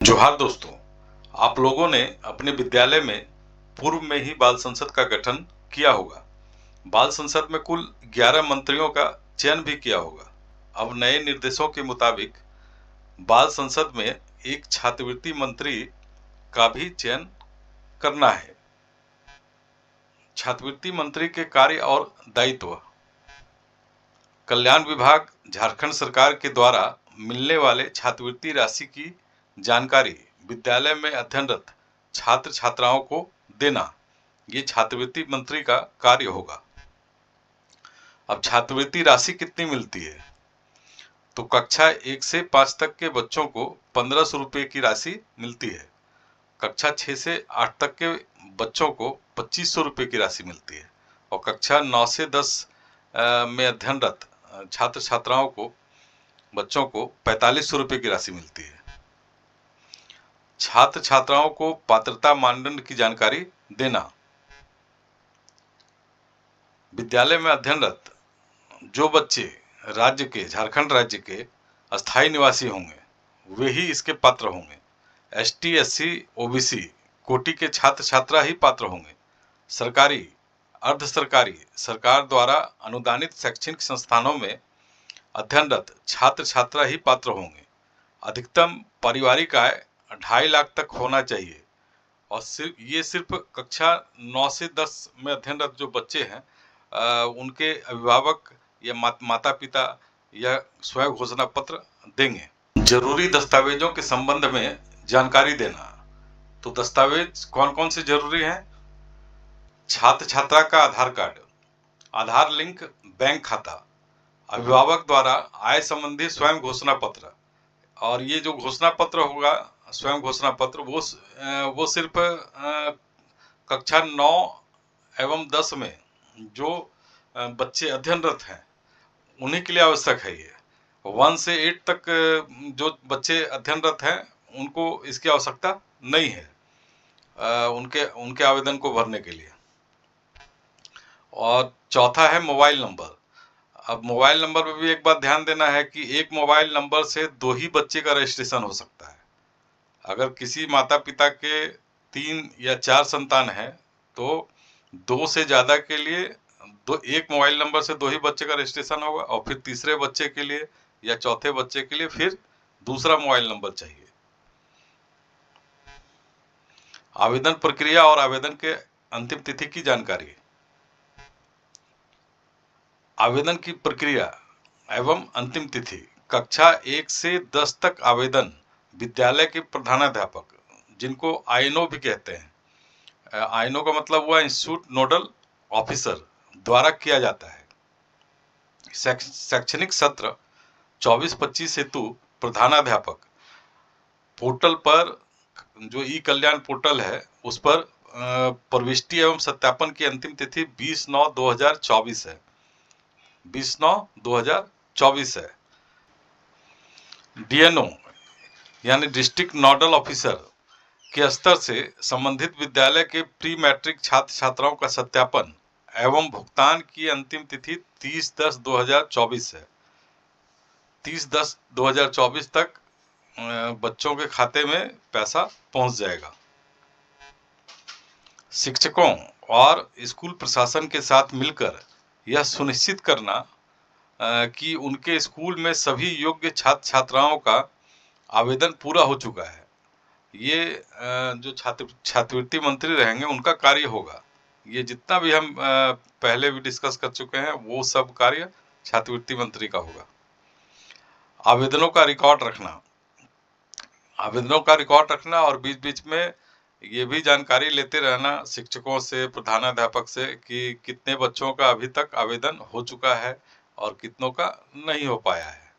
जोहार दोस्तों, आप लोगों ने अपने विद्यालय में पूर्व में ही बाल संसद का गठन किया होगा। बाल संसद में कुल 11 मंत्रियों का चयन भी किया होगा। अब नए निर्देशों के मुताबिक बाल संसद में एक छात्रवृत्ति मंत्री का भी चयन करना है। छात्रवृत्ति मंत्री के कार्य और दायित्व। कल्याण विभाग झारखंड सरकार के द्वारा मिलने वाले छात्रवृत्ति राशि की जानकारी विद्यालय में अध्ययनरत छात्र छात्राओं को देना, ये छात्रवृत्ति मंत्री का कार्य होगा। अब छात्रवृत्ति राशि कितनी मिलती है? तो कक्षा 1 से 5 तक के बच्चों को 1500 रुपये की राशि मिलती है। कक्षा 6 से 8 तक के बच्चों को 2500 रुपये की राशि मिलती है और कक्षा 9 से 10 में अध्ययनरत छात्र छात्राओं को बच्चों को 4500 रुपये की राशि मिलती है। छात्र छात्राओं को पात्रता मानदंड की जानकारी देना। विद्यालय में अध्ययनरत जो बच्चे राज्य के झारखंड राज्य के अस्थायी निवासी होंगे वे ही इसके पात्र होंगे। एसटी, एससी, ओबीसी कोटि के छात्र छात्रा ही पात्र होंगे। सरकारी, अर्ध सरकारी, सरकार द्वारा अनुदानित शैक्षणिक संस्थानों में अध्ययनरत छात्र छात्रा ही पात्र होंगे। अधिकतम पारिवारिक आय 2.5 लाख तक होना चाहिए और सिर्फ कक्षा 9 से 10 में अध्ययनरत जो बच्चे हैं उनके अभिभावक या माता पिता या स्वयं घोषणा पत्र देंगे। जरूरी दस्तावेजों के संबंध में जानकारी देना। तो दस्तावेज कौन कौन से जरूरी हैं? छात्र छात्रा का आधार कार्ड, आधार लिंक बैंक खाता, अभिभावक द्वारा आय संबंधी स्वयं घोषणा पत्र। और ये जो घोषणा पत्र होगा, स्वयं घोषणा पत्र, वो सिर्फ कक्षा 9 एवं 10 में जो बच्चे अध्ययनरत हैं उन्हीं के लिए आवश्यक है। ये 1 से 8 तक जो बच्चे अध्ययनरत हैं उनको इसकी आवश्यकता नहीं है उनके आवेदन को भरने के लिए। और चौथा है मोबाइल नंबर। अब मोबाइल नंबर पर भी एक बात ध्यान देना है कि एक मोबाइल नंबर से 2 ही बच्चे का रजिस्ट्रेशन हो सकता है। अगर किसी माता पिता के 3 या 4 संतान है तो 2 से ज़्यादा के लिए एक मोबाइल नंबर से 2 ही बच्चे का रजिस्ट्रेशन होगा और फिर तीसरे बच्चे के लिए या चौथे बच्चे के लिए फिर दूसरा मोबाइल नंबर चाहिए। आवेदन प्रक्रिया और आवेदन के अंतिम तिथि की जानकारी। आवेदन की प्रक्रिया एवं अंतिम तिथि। कक्षा 1 से 10 तक आवेदन विद्यालय के प्रधानाध्यापक, जिनको आईएनओ भी कहते हैं, आईएनओ का मतलब हुआ इंस्टीट्यूट नोडल ऑफिसर, द्वारा किया जाता है। शैक्षणिक सत्र 24-25 हेतु प्रधानाध्यापक पोर्टल पर, जो ई कल्याण पोर्टल है, उस पर प्रविष्टि एवं सत्यापन की अंतिम तिथि 20/9/2024 है। 20/9/2024 है। डीएनओ यानी डिस्ट्रिक्ट नोडल ऑफिसर के स्तर से संबंधित विद्यालय के प्री मैट्रिक छात्र छात्राओं का सत्यापन एवं भुगतान की अंतिम तिथि 30/10/2024 है। 30/10/2024 तक बच्चों के खाते में पैसा पहुंच जाएगा। शिक्षकों और स्कूल प्रशासन के साथ मिलकर यह सुनिश्चित करना कि उनके स्कूल में सभी योग्य छात्र छात्राओं का आवेदन पूरा हो चुका है। ये जो छात्रवृत्ति मंत्री रहेंगे उनका कार्य होगा। ये जितना भी हम पहले भी डिस्कस कर चुके हैं वो सब कार्य छात्रवृत्ति मंत्री का होगा। आवेदनों का रिकॉर्ड रखना और बीच बीच में ये भी जानकारी लेते रहना शिक्षकों से, प्रधानाध्यापक से कि कितने बच्चों का अभी तक आवेदन हो चुका है और कितनों का नहीं हो पाया है।